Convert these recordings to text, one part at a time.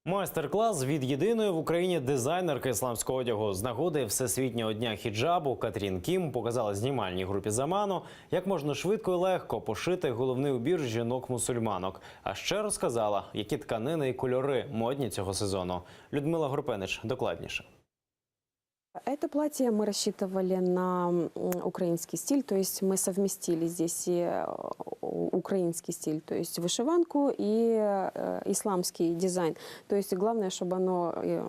Майстер-клас від єдиної в Україні дизайнерки ісламського одягу. З нагоди Всесвітнього дня хіджабу Катрін Кім показала знімальній групі «Заману», як можна швидко і легко пошити головний убір жінок-мусульманок. А ще розказала, які тканини і кольори модні цього сезону. Людмила Горпенич докладніше. Это платье мы рассчитывали на украинский стиль, то есть мы совместили здесь и украинский стиль, то есть вышиванку и исламский дизайн. То есть главное, чтобы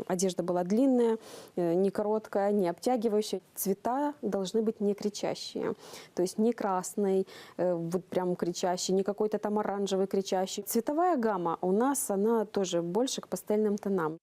одежда была длинная, не короткая, не обтягивающая. Цвета должны быть не кричащие, то есть не красный, вот прям кричащий, не какой-то там оранжевый кричащий. Цветовая гамма у нас, она тоже больше к пастельным тонам.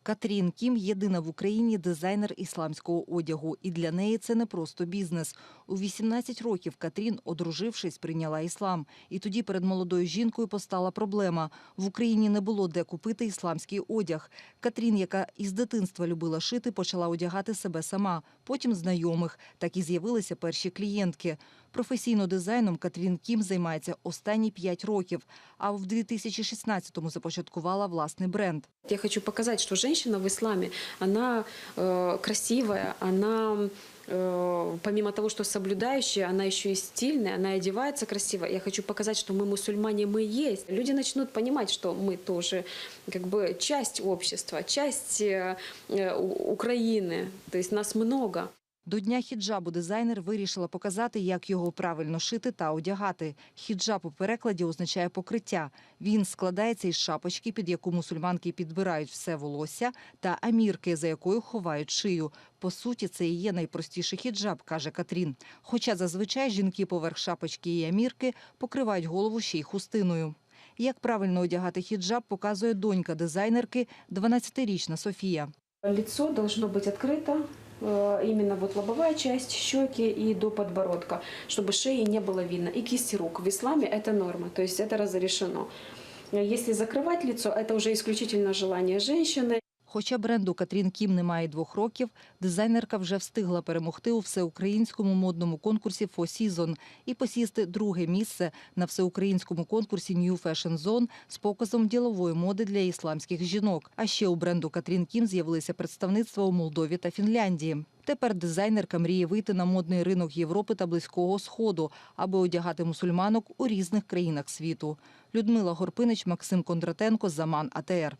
Катрін Кім – єдина в Україні дизайнер ісламського одягу. І для неї це не просто бізнес. У 18 років Катрін, одружившись, прийняла іслам. І тоді перед молодою жінкою постала проблема. В Україні не було де купити ісламський одяг. Катрін, яка із дитинства любила шити, почала одягати себе сама. Потім знайомих. Так і з'явилися перші клієнтки. Професійно дизайном Катрін Кім займається останні 5 років. А в 2016-му започаткувала власний бренд. Я хочу показать, что женщина в исламе, она красивая, она помимо того, что соблюдающая, она еще и стильная, она одевается красиво. Я хочу показать, что мы мусульмане, мы есть. Люди начнут понимать, что мы тоже как бы часть общества, часть Украины, то есть нас много. До Дня хіджабу дизайнер вирішила показати, як його правильно шити та одягати. Хіджаб у перекладі означає покриття. Він складається із шапочки, під яку мусульманки підбирають все волосся, та амірки, за якою ховають шию. По суті, це і є найпростіший хіджаб, каже Катрін. Хоча зазвичай жінки поверх шапочки і амірки покривають голову ще й хустиною. Як правильно одягати хіджаб, показує донька дизайнерки, 12-річна Софія. Лицо должно быть открыто. Именно вот лобовая часть, щеки и до подбородка, чтобы шеи не было видно. И кисти рук. В исламе это норма, то есть это разрешено. Если закрывать лицо, это уже исключительно желание женщины. Хоча бренду Катрін Кім немає 2 років, дизайнерка вже встигла перемогти у всеукраїнському модному конкурсі Four Seasons і посісти 2-ге місце на всеукраїнському конкурсі New Fashion Zone з показом ділової моди для ісламських жінок. А ще у бренду Катрін Кім з'явилися представництва у Молдові та Фінляндії. Тепер дизайнерка мріє вийти на модний ринок Європи та Близького Сходу, аби одягати мусульманок у різних країнах світу. Людмила Горпенич, Максим Кондратенко, Заман АТР.